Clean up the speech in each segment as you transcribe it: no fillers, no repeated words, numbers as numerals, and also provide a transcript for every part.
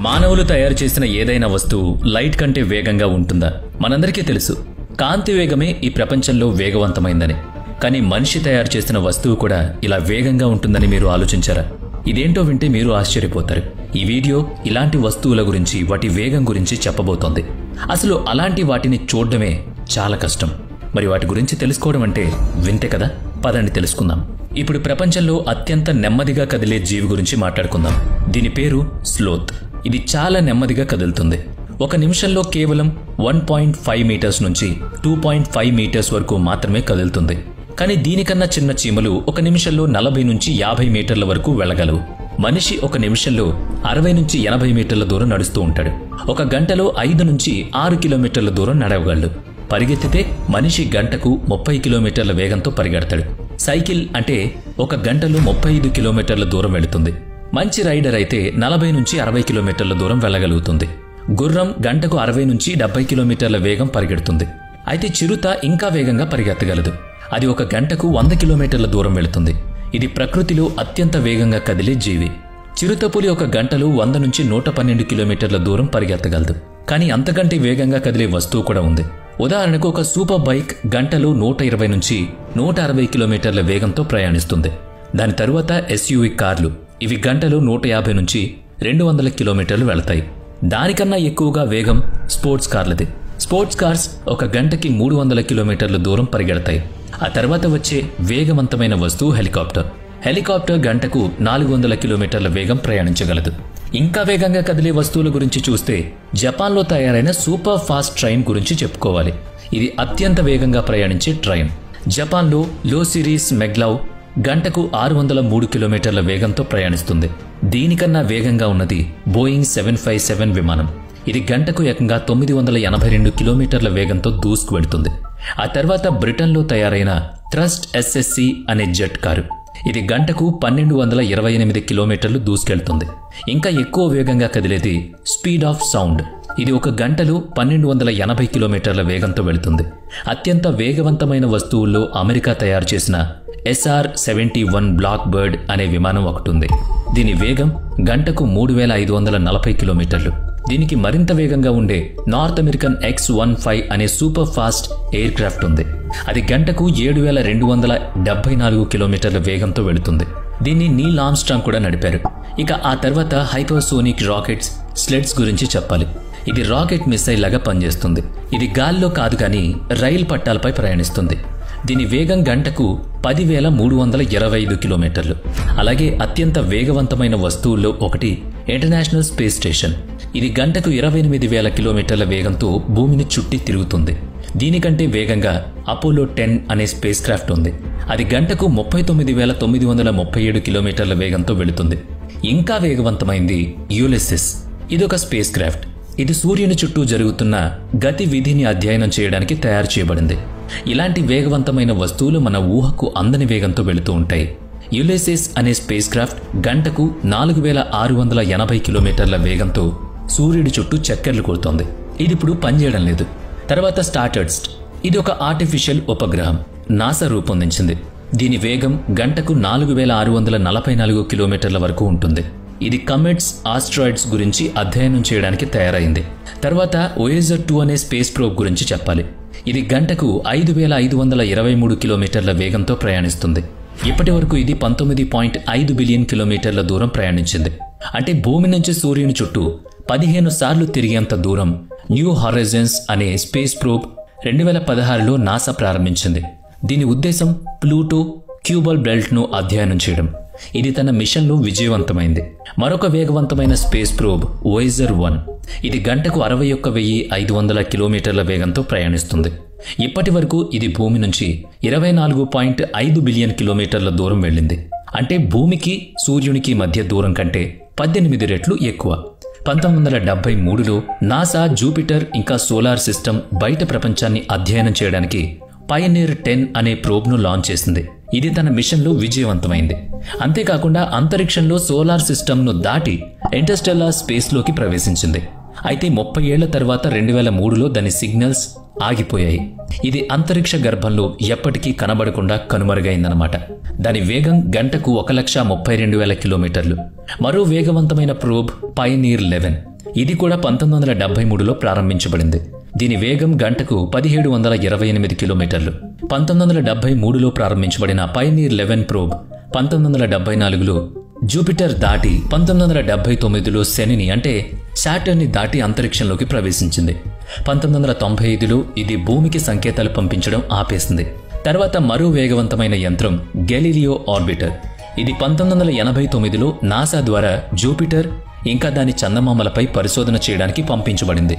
మానవులు తయారు చేసిన ఏదైనా వస్తువు లైట్ కంటే వేగంగా ఉంటుందా? మనందరికీ తెలుసు, కాంతి వేగమే ఈ ప్రపంచంలో వేగవంతమైందని. కానీ మనిషి తయారు చేసిన వస్తువు కూడా ఇలా వేగంగా ఉంటుందని మీరు ఆలోచించారా? ఇదేంటో వింటే మీరు ఆశ్చర్యపోతారు. ఈ వీడియో ఇలాంటి వస్తువుల గురించి, వాటి వేగం గురించి చెప్పబోతోంది. అసలు అలాంటి వాటిని చూడడమే చాలా కష్టం. మరి వాటి గురించి తెలుసుకోవడం అంటే వింతే కదా. పదండి తెలుసుకుందాం. ఇప్పుడు ప్రపంచంలో అత్యంత నెమ్మదిగా కదిలే జీవి గురించి మాట్లాడుకుందాం. దీని పేరు స్లోత్. ఇది చాలా నెమ్మదిగా కదులుతుంది. ఒక నిమిషంలో కేవలం 1.5 మీటర్స్ నుంచి 2.5 మీటర్స్ వరకు మాత్రమే కదులుతుంది. కానీ దీనికన్నా చిన్న చీమలు ఒక నిమిషంలో 40 నుంచి 50 మీటర్ల వరకు వెళ్ళగలవు. మనిషి ఒక నిమిషంలో 60 నుంచి 80 మీటర్ల దూరం నడుస్తూ ఉంటాడు. ఒక గంటలో 5 నుంచి 6 కిలోమీటర్ల దూరం నడవగలడు. పరిగెత్తితే మనిషి గంటకు 30 కిలోమీటర్ల వేగంతో పరిగెడతాడు. సైకిల్ అంటే ఒక గంటలో 35 కిలోమీటర్ల దూరం వెళుతుంది. మంచి రైడర్ అయితే 40 నుంచి 60 కిలోమీటర్ల దూరం వెళ్ళగలుగుతుంది. గుర్రం గంటకు 60 నుంచి 70 కిలోమీటర్ల వేగం పరిగెడుతుంది. అయితే చిరుత ఇంకా వేగంగా పరిగెత్తగలదు. అది ఒక గంటకు 100 కిలోమీటర్ల దూరం వెళుతుంది. ఇది ప్రకృతిలో అత్యంత వేగంగా కదిలే జీవి. చిరుతపులి ఒక గంటలో 100 నుంచి 112 కిలోమీటర్ల దూరం పరిగెత్తగలదు. కానీ అంతకంటే వేగంగా కదిలే వస్తువు కూడా ఉంది. ఉదాహరణకు ఒక సూపర్ బైక్ గంటలో 120 నుంచి 160 కిలోమీటర్ల వేగంతో ప్రయాణిస్తుంది. దాని తరువాత ఎస్యూవీ కార్లు. ఇవి గంటలో 150 నుంచి 200 కిలోమీటర్లు వెళతాయి. దానికన్నా ఎక్కువగా వేగం స్పోర్ట్స్ కార్లది. స్పోర్ట్స్ కార్స్ ఒక గంటకి 300 కిలోమీటర్ల దూరం పరిగెడతాయి. ఆ తర్వాత వచ్చే వేగవంతమైన వస్తువు హెలికాప్టర్. హెలికాప్టర్ గంటకు 400 కిలోమీటర్ల వేగం ప్రయాణించగలదు. ఇంకా వేగంగా కదిలే వస్తువుల గురించి చూస్తే జపాన్లో తయారైన సూపర్ ఫాస్ట్ ట్రైన్ గురించి చెప్పుకోవాలి. ఇది అత్యంత వేగంగా ప్రయాణించే ట్రైన్. జపాన్లో లో సిరీస్ మెగ్లవ్ గంటకు 603 కిలోమీటర్ల వేగంతో ప్రయాణిస్తుంది. దీనికన్నా వేగంగా ఉన్నది బోయింగ్ 757 విమానం. ఇది గంటకు ఏకంగా 982 కిలోమీటర్ల వేగంతో దూసుకు వెళుతుంది. ఆ తర్వాత బ్రిటన్లో తయారైన థ్రస్ట్ ఎస్ఎస్సి అనే జెట్ కారు. ఇది గంటకు 1228 కిలోమీటర్లు దూసుకెళ్తుంది. ఇంకా ఎక్కువ వేగంగా కదిలేది స్పీడ్ ఆఫ్ సౌండ్. ఇది ఒక గంటలో 1280 కిలోమీటర్ల వేగంతో వెళుతుంది. అత్యంత వేగవంతమైన వస్తువుల్లో అమెరికా తయారు చేసిన SR-71 బ్లాక్ బర్డ్ అనే విమానం ఒకటి ఉంది. దీని వేగం గంటకు 3540 కిలోమీటర్లు. దీనికి మరింత వేగంగా ఉండే నార్త్ అమెరికన్ X-15 అనే సూపర్ ఫాస్ట్ ఎయిర్ క్రాఫ్ట్ ఉంది. అది గంటకు 7274 కిలోమీటర్ల వేగంతో వెళుతుంది. దీన్ని నీల్ ఆర్మ్స్ట్రాంగ్ కూడా నడిపారు. ఇక ఆ తర్వాత హైపర్సోనిక్ రాకెట్స్, స్లెడ్స్ గురించి చెప్పాలి. ఇది రాకెట్ మిసైల్ లాగా పనిచేస్తుంది. ఇది గాల్లో కాదు కానీ రైలు పట్టాలపై ప్రయాణిస్తుంది. దీని వేగం గంటకు 10,325 కిలోమీటర్లు. అలాగే అత్యంత వేగవంతమైన వస్తువుల్లో ఒకటి ఇంటర్నేషనల్ స్పేస్ స్టేషన్. ఇది గంటకు 28,000 కిలోమీటర్ల వేగంతో భూమిని చుట్టి తిరుగుతుంది. దీనికంటే వేగంగా అపోలో 10 అనే స్పేస్ క్రాఫ్ట్ ఉంది. అది గంటకు 39,937 కిలోమీటర్ల వేగంతో వెళుతుంది. ఇంకా వేగవంతమైంది యులిసిస్. ఇదొక స్పేస్ క్రాఫ్ట్. ఇది సూర్యుని చుట్టూ జరుగుతున్న గతి విధిని అధ్యయనం చేయడానికి తయారు చేయబడింది. ఇలాంటి వేగవంతమైన వస్తువులు మన ఊహకు అందని వేగంతో వెళుతూ ఉంటాయి. యులిసిస్ అనే స్పేస్ క్రాఫ్ట్ గంటకు 4680 కిలోమీటర్ల వేగంతో సూర్యుడి చుట్టూ చక్కర్లు కొడుతోంది. ఇది ఇప్పుడు పనిచేయడం లేదు. తర్వాత స్టార్డస్ట్. ఇది ఒక ఆర్టిఫిషియల్ ఉపగ్రహం నాసా రూపొందించింది. దీని వేగం గంటకు 4644 కిలోమీటర్ల వరకు ఉంటుంది. ఇది కమెట్స్, ఆస్ట్రాయిడ్స్ గురించి అధ్యయనం చేయడానికి తయారైంది. తర్వాత వోయేజర్ 2 అనే స్పేస్ ప్రోబ్ గురించి చెప్పాలి. ఇది గంటకు 5523 కిలోమీటర్ల వేగంతో ప్రయాణిస్తుంది. ఇప్పటి వరకు ఇది 19.5 బిలియన్ కిలోమీటర్ల దూరం ప్రయాణించింది. అంటే భూమి నుంచి సూర్యుని చుట్టూ 15 సార్లు తిరిగేంత దూరం న్యూ హారైజన్స్ అనే స్పేస్ ప్రోబ్ 2016లో నాసా ప్రారంభించింది. దీని ఉద్దేశం ప్లూటో, క్యూబల్ బెల్ట్ను అధ్యయనం చేయడం. ఇది తన మిషన్లో విజయవంతమైంది. మరొక వేగవంతమైన స్పేస్ ప్రోబ్ వోయేజర్ 1. ఇది గంటకు 61,500 కిలోమీటర్ల వేగంతో ప్రయాణిస్తుంది. ఇప్పటి వరకు ఇది భూమి నుంచి 24.5 బిలియన్ కిలోమీటర్ల దూరం వెళ్ళింది. అంటే భూమికి సూర్యునికి మధ్య దూరం కంటే 18 రెట్లు ఎక్కువ. 1973లో నాసా జూపిటర్ ఇంకా సోలార్ సిస్టమ్ బయట ప్రపంచాన్ని అధ్యయనం చేయడానికి పయనీర్ 10 అనే ప్రోబ్ను లాంచ్ చేసింది. ఇది తన మిషన్లో విజయవంతమైంది. అంతేకాకుండా అంతరిక్షంలో సోలార్ సిస్టమ్ను దాటి ఇంటర్స్టెల్లార్ స్పేస్లోకి ప్రవేశించింది. అయితే 30 ఏళ్ల తర్వాత 2003లో దాని సిగ్నల్స్ ఆగిపోయాయి. ఇది అంతరిక్ష గర్భంలో ఎప్పటికీ కనబడకుండా కనుమరుగైందన్నమాట. దాని వేగం గంటకు 1,32,000 కిలోమీటర్లు. మరో వేగవంతమైన ప్రోబ్ పయనీర్ 11. ఇది కూడా 1973లో ప్రారంభించబడింది. దీని వేగం గంటకు 1728 కిలోమీటర్లు. 1973లో ప్రారంభించబడిన పైనీర్ 11 ప్రోబ్ 1974లో జూపిటర్ దాటి 1979లో శనిని అంటే శాటర్న్ని దాటి అంతరిక్షంలోకి ప్రవేశించింది. 1995లో ఇది భూమికి సంకేతాలు పంపించడం ఆపేసింది. తర్వాత మరో వేగవంతమైన యంత్రం గెలీలియో ఆర్బిటర్. ఇది 1989లో నాసా ద్వారా జూపిటర్ ఇంకా దాని చందమామలపై పరిశోధన చేయడానికి పంపించబడింది.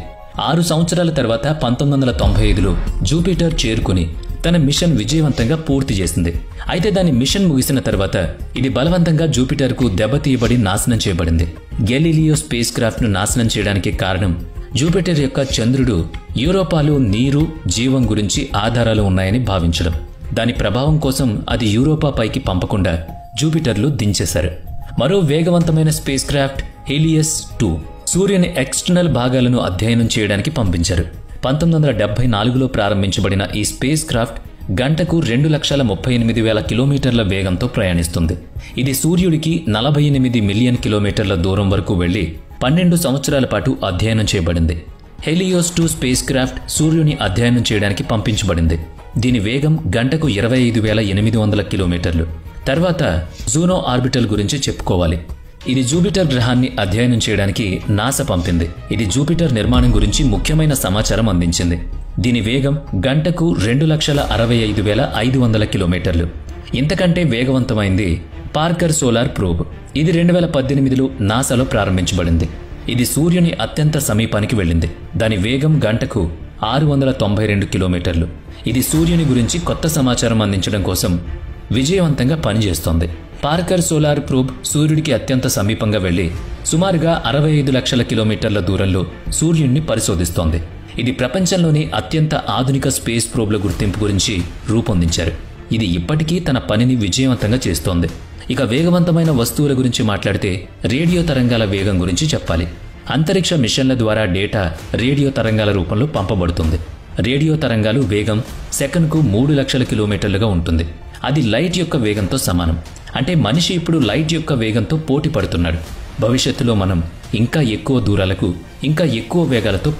6 సంవత్సరాల తర్వాత 1995లో జూపిటర్ చేరుకుని తన మిషన్ విజయవంతంగా పూర్తి చేసింది. అయితే దాని మిషన్ ముగిసిన తర్వాత ఇది బలవంతంగా జూపిటర్కు దెబ్బతీయబడి నాశనం చేయబడింది. గెలీలియో స్పేస్ క్రాఫ్ట్ను నాశనం చేయడానికి కారణం జూపిటర్ యొక్క చంద్రుడు యూరోపాలో నీరు, జీవం గురించి ఆధారాలు ఉన్నాయని భావించడం. దాని ప్రభావం కోసం అది యూరోపా పైకి పంపకుండా జూపిటర్లో దించేశారు. మరో వేగవంతమైన స్పేస్ క్రాఫ్ట్ హెలియస్ 2 సూర్యుని ఎక్స్టర్నల్ భాగాలను అధ్యయనం చేయడానికి పంపించారు. 1974లో ప్రారంభించబడిన ఈ స్పేస్ క్రాఫ్ట్ గంటకు 2,38,000 కిలోమీటర్ల వేగంతో ప్రయాణిస్తుంది. ఇది సూర్యుడికి 48 మిలియన్ కిలోమీటర్ల దూరం వరకు వెళ్లి 12 సంవత్సరాల పాటు అధ్యయనం చేయబడింది. హెలియోస్ 2 స్పేస్ క్రాఫ్ట్ సూర్యుని అధ్యయనం చేయడానికి పంపించబడింది. దీని వేగం గంటకు 25,800 కిలోమీటర్లు. తర్వాత జూనో ఆర్బిటల్ గురించి చెప్పుకోవాలి. ఇది జూపిటర్ గ్రహాన్ని అధ్యయనం చేయడానికి నాసా పంపింది. ఇది జూపిటర్ నిర్మాణం గురించి ముఖ్యమైన సమాచారం అందించింది. దీని వేగం గంటకు 2,65,500 కిలోమీటర్లు. ఇంతకంటే వేగవంతమైంది పార్కర్ సోలార్ ప్రోబ్. ఇది 2018లో నాసాలో ప్రారంభించబడింది. ఇది సూర్యుని అత్యంత సమీపానికి వెళ్ళింది. దాని వేగం గంటకు 692 కిలోమీటర్లు. ఇది సూర్యుని గురించి కొత్త సమాచారం అందించడం కోసం విజయవంతంగా పనిచేస్తోంది. పార్కర్ సోలార్ ప్రోబ్ సూర్యుడికి అత్యంత సమీపంగా వెళ్లి సుమారుగా 65 లక్షల కిలోమీటర్ల దూరంలో సూర్యుడిని పరిశోధిస్తోంది. ఇది ప్రపంచంలోని అత్యంత ఆధునిక స్పేస్ ప్రోబ్ల గుర్తింపు గురించి రూపొందించారు. ఇది ఇప్పటికీ తన పనిని విజయవంతంగా చేస్తోంది. ఇక వేగవంతమైన వస్తువుల గురించి మాట్లాడితే రేడియో తరంగాల వేగం గురించి చెప్పాలి. అంతరిక్ష మిషన్ల ద్వారా డేటా రేడియో తరంగాల రూపంలో పంపబడుతుంది. రేడియో తరంగాలు వేగం సెకన్కు 3 లక్షల కిలోమీటర్లుగా ఉంటుంది. అది లైట్ యొక్క వేగంతో సమానం. అంటే మనిషి ఇప్పుడు లైట్ యొక్క వేగంతో పోటీ పడుతున్నాడు. భవిష్యత్తులో మనం ఇంకా ఎక్కువ దూరాలకు, ఇంకా ఎక్కువ వేగాలతో